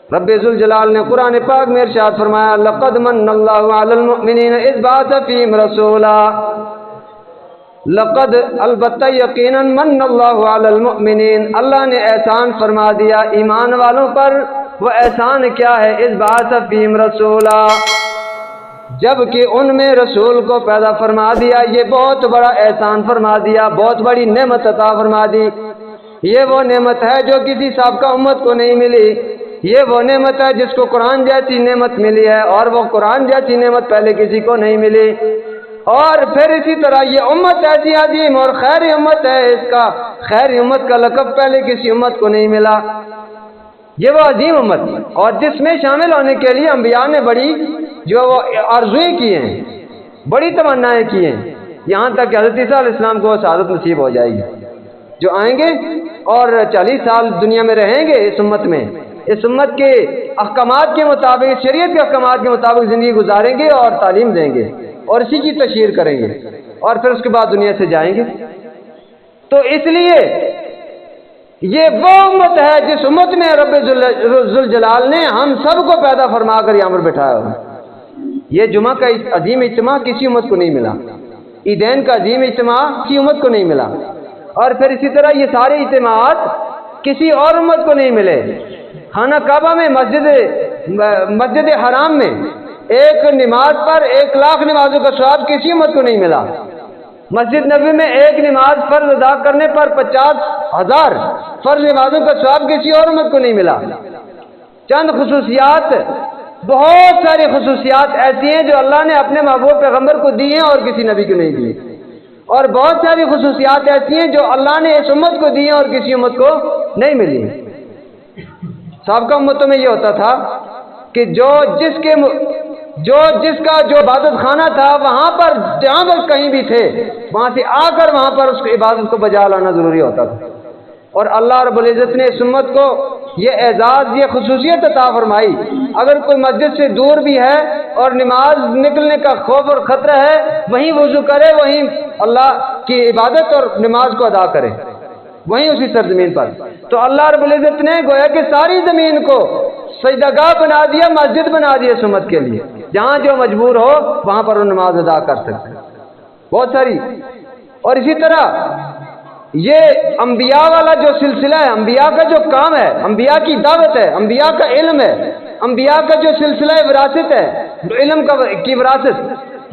رب ذوالجلال نے قرآن پاک میں ارشاد فرمایا لقد من اللہ علی المؤمنین اذ بعث فیہم رسولا، لقد البتہ یقیناً من اللہ علی المؤمنین، اللہ نے احسان فرما دیا ایمان والوں پر۔ وہ احسان کیا ہے؟ اذ بعث فیہم رسولا، جب کہ ان میں رسول کو پیدا فرما دیا۔ یہ بہت بڑا احسان فرما دیا، بہت بڑی نعمت عطا فرما دی۔ یہ وہ نعمت ہے جو کسی سابقہ امت کو نہیں ملی، یہ وہ نعمت ہے جس کو قرآن جیسی نعمت ملی ہے، اور وہ قرآن جیسی نعمت پہلے کسی کو نہیں ملی۔ اور پھر اسی طرح یہ امت ایسی عظیم اور خیر امت ہے، اس کا خیر امت کا لقب پہلے کسی امت کو نہیں ملا۔ یہ وہ عظیم امت، اور جس میں شامل ہونے کے لیے انبیاء نے بڑی جو وہ آرزویں کی ہیں، بڑی تمنائیں کی ہیں، یہاں تک کہ حضرت عیسیٰ علیہ السلام کو سعادت نصیب ہو جائے گی، جو آئیں گے اور 40 سال دنیا میں رہیں گے اس امت میں، اس امت کے احکامات کے مطابق، شریعت کے احکامات کے مطابق زندگی گزاریں گے اور تعلیم دیں گے اور اسی کی تشہیر کریں گے، اور پھر اس کے بعد دنیا سے جائیں گے۔ تو اس لیے یہ وہ امت ہے جس امت میں رب ذوالجلال نے ہم سب کو پیدا فرما کر یہاں پر بٹھایا ہوا۔ یہ جمعہ کا عظیم اجتماع کسی امت کو نہیں ملا، عیدین کا عظیم اجتماع کسی امت کو نہیں ملا، اور پھر اسی طرح یہ سارے اجتماعات کسی اور امت کو نہیں ملے۔ خانہ کعبہ میں مسجد حرام میں ایک نماز پر 1,00,000 نمازوں کا ثواب کسی امت کو نہیں ملا۔ مسجد نبوی میں ایک نماز فرض ادا کرنے پر 50,000 فرض نمازوں کا ثواب کسی اور امت کو نہیں ملا۔ چند خصوصیات، بہت ساری خصوصیات ایسی ہیں جو اللہ نے اپنے محبوب پیغمبر کو دی ہیں اور کسی نبی کو نہیں دی، اور بہت ساری خصوصیات ایسی ہیں جو اللہ نے اس امت کو دی ہیں اور کسی امت کو نہیں ملی۔ سابقہ امتوں میں یہ ہوتا تھا کہ جس کا عبادت خانہ تھا وہاں پر جہاں پر کہیں بھی تھے وہاں سے آ کر وہاں پر اس کی عبادت کو بجا لانا ضروری ہوتا تھا، اور اللہ رب العزت نے اس امت کو یہ اعزاز، یہ خصوصیت عطا فرمائی، اگر کوئی مسجد سے دور بھی ہے اور نماز نکلنے کا خوف اور خطرہ ہے، وہیں وضو کرے، وہیں اللہ کی عبادت اور نماز کو ادا کرے، وہیں اسی سرزمین پر۔ تو اللہ رب العزت نے گویا کہ ساری زمین کو سجدہ گاہ بنا دیا، مسجد بنا دیا اس امت کے لیے، جہاں جو مجبور ہو وہاں پر وہ نماز ادا کر سکتے ہیں، بہت ساری۔ اور اسی طرح یہ انبیاء والا جو سلسلہ ہے، انبیاء کا جو کام ہے، انبیاء کی دعوت ہے، انبیاء کا علم ہے، انبیاء کا جو سلسلہ وراثت ہے، علم کی وراثت،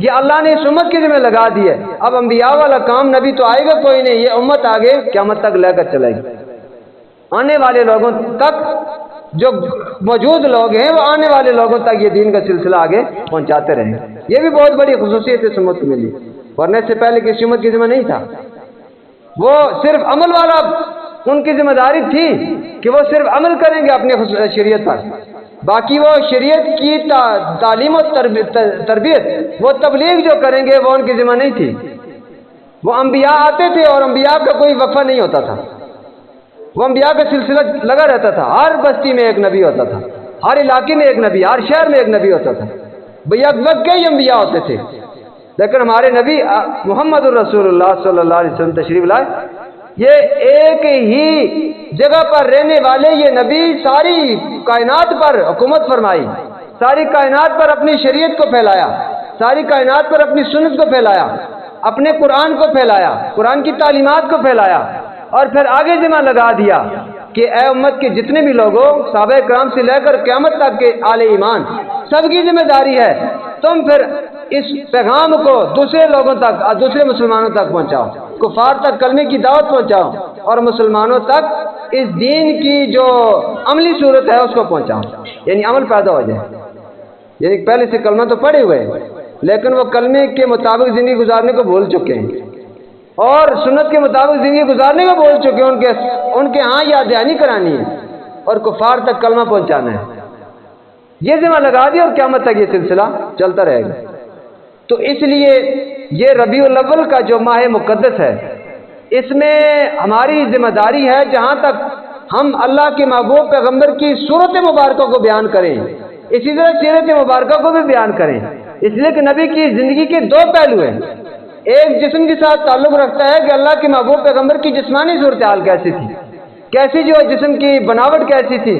یہ اللہ نے اس امت کے ذمہ لگا دی ہے۔ اب انبیاء والا کام، نبی تو آئے گا کوئی نہیں، یہ امت آگے قیامت تک لے کر چلے گی، آنے والے لوگوں تک، جو موجود لوگ ہیں وہ آنے والے لوگوں تک یہ دین کا سلسلہ آگے پہنچاتے رہیں۔ یہ بھی بہت بڑی خصوصیت اس امت کو ملی، ورنہ سے پہلے کسی امت کی ذمہ نہیں تھا۔ وہ صرف عمل والا، ان کی ذمہ داری تھی کہ وہ صرف عمل کریں گے اپنی شریعت پر، باقی وہ شریعت کی تعلیم و تربیت، وہ تبلیغ جو کریں گے وہ ان کی ذمہ نہیں تھی۔ وہ انبیاء آتے تھے اور انبیاء کا کوئی وقفہ نہیں ہوتا تھا، وہ انبیاء کا سلسلہ لگا رہتا تھا، ہر بستی میں ایک نبی ہوتا تھا، ہر علاقے میں ایک نبی، ہر شہر میں ایک نبی ہوتا تھا، بھیا وقت کئی انبیاء ہوتے تھے، لیکن ہمارے نبی محمد الرسول اللہ صلی اللہ علیہ وسلم تشریف لائے، یہ ایک ہی جگہ پر رہنے والے یہ نبی ساری کائنات پر حکومت فرمائی، ساری کائنات پر اپنی شریعت کو پھیلایا، ساری کائنات پر اپنی سنت کو پھیلایا، اپنے قرآن کو پھیلایا، قرآن کی تعلیمات کو پھیلایا، اور پھر آگے ذمہ لگا دیا کہ اے امت کے جتنے بھی لوگوں، صحابہ کرام سے لے کر قیامت تک کے آل ایمان، سب کی ذمہ داری ہے تم پھر اس پیغام کو دوسرے لوگوں تک، دوسرے مسلمانوں تک پہنچاؤ، کفار تک کلمے کی دعوت پہنچاؤ، اور مسلمانوں تک اس دین کی جو عملی صورت ہے اس کو پہنچاؤ، یعنی عمل پیدا ہو جائے۔ یعنی پہلے سے کلمہ تو پڑھے ہوئے ہیں لیکن وہ کلمے کے مطابق زندگی گزارنے کو بھول چکے ہیں، اور سنت کے مطابق زندگی گزارنے کو بول چکے ہیں، ان کے ہاں یاد دہانی کرانی ہے اور کفار تک کلمہ پہنچانا ہے، یہ ذمہ لگا دیا، اور قیامت تک یہ سلسلہ چلتا رہے گا۔ تو اس لیے یہ ربیع الاول کا جو ماہ مقدس ہے، اس میں ہماری ذمہ داری ہے جہاں تک ہم اللہ کے محبوب پیغمبر کی صورت مبارکہ کو بیان کریں، اسی طرح سیرت مبارکہ کو بھی بیان کریں، اس لیے کہ نبی کی زندگی کے دو پہلو ہیں، ایک جسم کے ساتھ تعلق رکھتا ہے کہ اللہ کے محبوب پیغمبر کی جسمانی صورتحال کیسی تھی، کیسی جو جسم کی بناوٹ کیسی تھی،